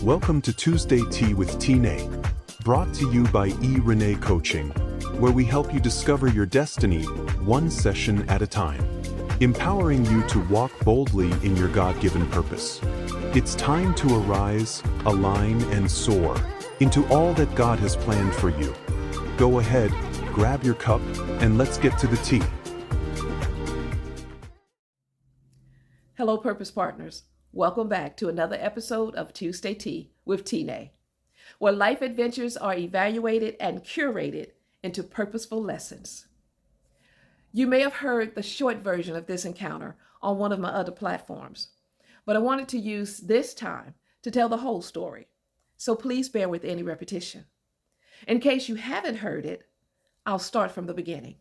Welcome to Tuesday Tea with Tine, brought to you by Renee Coaching, where we help you discover your destiny one session at a time, empowering you to walk boldly in your God-given purpose. It's time to arise, align, and soar into all that God has planned for you. Go ahead, grab your cup, and let's get to the tea. Hello, Purpose Partners. Welcome back to another episode of Tuesday Tea with Tine, where life adventures are evaluated and curated into purposeful lessons. You may have heard the short version of this encounter on one of my other platforms, but I wanted to use this time to tell the whole story, so please bear with any repetition. In case you haven't heard it, I'll start from the beginning.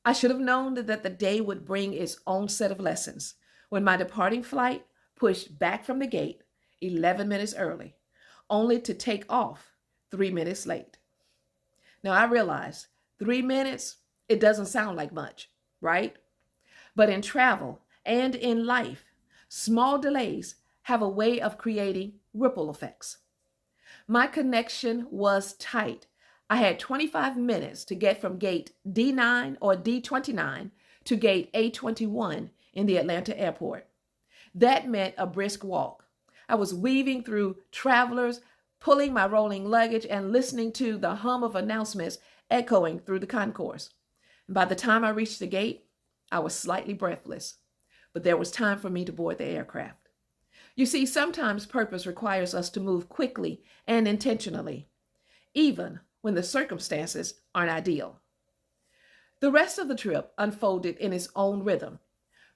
I should have known that the day would bring its own set of lessons when my departing flight pushed back from the gate 11 minutes early, only to take off 3 minutes late. Now I realize 3 minutes, it doesn't sound like much, right? But in travel and in life, small delays have a way of creating ripple effects. My connection was tight. I had 25 minutes to get from gate D9 or D29 to gate A21 in the Atlanta airport. That meant a brisk walk. I was weaving through travelers, pulling my rolling luggage, and listening to the hum of announcements echoing through the concourse. And by the time I reached the gate, I was slightly breathless, but there was time for me to board the aircraft. You see, sometimes purpose requires us to move quickly and intentionally, even when the circumstances aren't ideal. The rest of the trip unfolded in its own rhythm.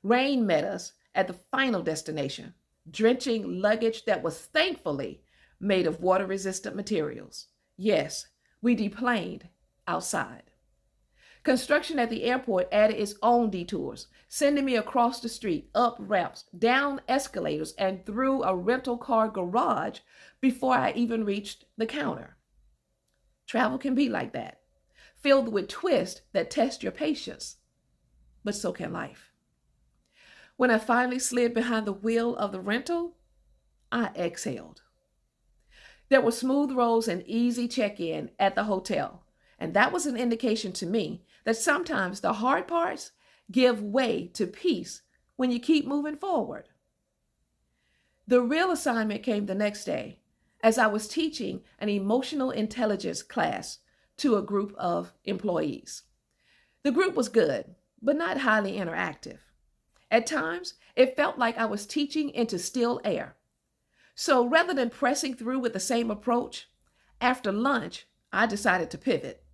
Rain met us at the final destination, drenching luggage that was thankfully made of water-resistant materials. Yes, we deplaned outside. Construction at the airport added its own detours, sending me across the street, up ramps, down escalators, and through a rental car garage before I even reached the counter. Travel can be like that, filled with twists that test your patience, but so can life. When I finally slid behind the wheel of the rental, I exhaled. There were smooth roads and easy check-in at the hotel, and that was an indication to me that sometimes the hard parts give way to peace when you keep moving forward. The real assignment came the next day as I was teaching an emotional intelligence class to a group of employees. The group was good, but not highly interactive. At times, it felt like I was teaching into still air. So rather than pressing through with the same approach, after lunch, I decided to pivot.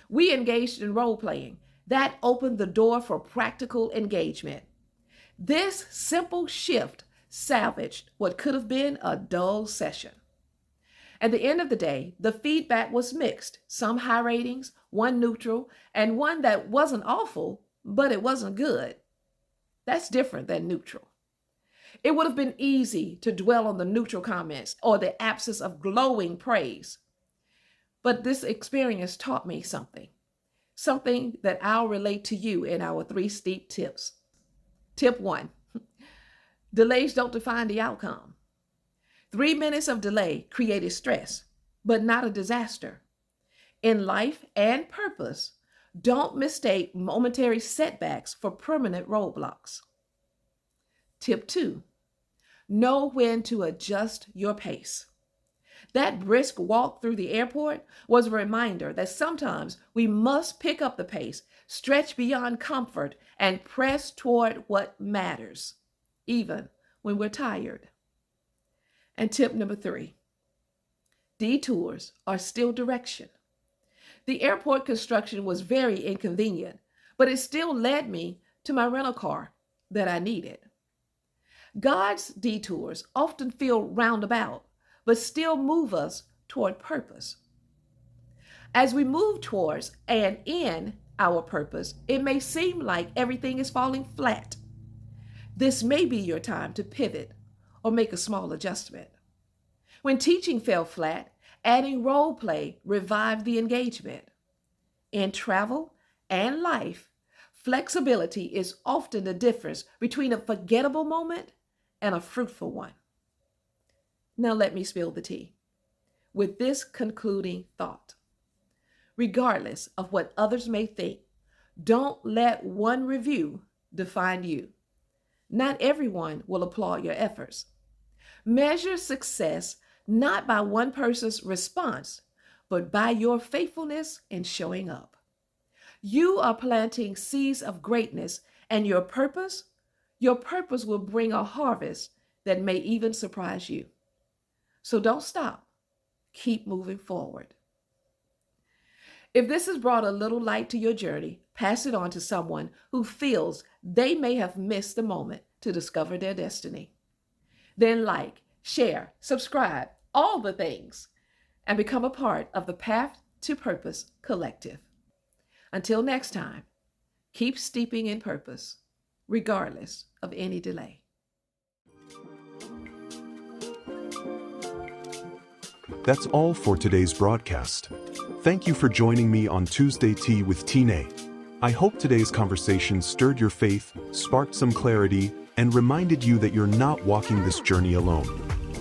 We engaged in role-playing. That opened the door for practical engagement. This simple shift salvaged what could have been a dull session. At the end of the day, the feedback was mixed. Some high ratings, one neutral, and one that wasn't awful, but it wasn't good. That's different than neutral. It would have been easy to dwell on the neutral comments or the absence of glowing praise. But this experience taught me something that I'll relate to you in our 3 steep tips. Tip 1, delays don't define the outcome. 3 minutes of delay created stress, but not a disaster. In life and purpose, don't mistake momentary setbacks for permanent roadblocks. Tip 2, know when to adjust your pace. That brisk walk through the airport was a reminder that sometimes we must pick up the pace, stretch beyond comfort, and press toward what matters, even when we're tired. And tip number 3, detours are still direction. The airport construction was very inconvenient, but it still led me to my rental car that I needed. God's detours often feel roundabout, but still move us toward purpose. As we move towards and in our purpose, it may seem like everything is falling flat. This may be your time to pivot or make a small adjustment. When teaching fell flat, adding role play revived the engagement. In travel and life, flexibility is often the difference between a forgettable moment and a fruitful one. Now let me spill the tea with this concluding thought. Regardless of what others may think, don't let one review define you. Not everyone will applaud your efforts. Measure success not by one person's response, but by your faithfulness in showing up. You are planting seeds of greatness, and your purpose will bring a harvest that may even surprise you. So don't stop. Keep moving forward. If this has brought a little light to your journey, pass it on to someone who feels they may have missed the moment to discover their destiny. Then like, share, subscribe, all the things, and become a part of the Path to Purpose Collective. Until next time, keep steeping in purpose, regardless of any delay. That's all for today's broadcast. Thank you for joining me on Tuesday Tea with Tine. I hope today's conversation stirred your faith, sparked some clarity, and reminded you that you're not walking this journey alone.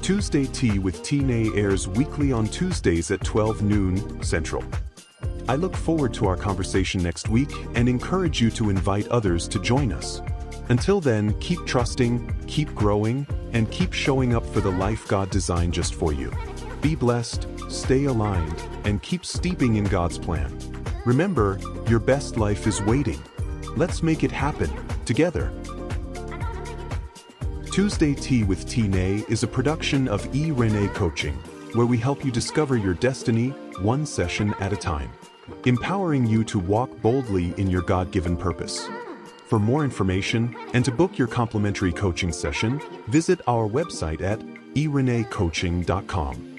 Tuesday Tea with Tine airs weekly on Tuesdays at 12 noon Central. I look forward to our conversation next week and encourage you to invite others to join us. Until then, keep trusting, keep growing, and keep showing up for the life God designed just for you. Be blessed, stay aligned, and keep steeping in God's plan. Remember, your best life is waiting. Let's make it happen, together. Tuesday Tea with Tine is a production of Renee Coaching, where we help you discover your destiny one session at a time, empowering you to walk boldly in your God-given purpose. For more information and to book your complimentary coaching session, visit our website at ereneecoaching.com.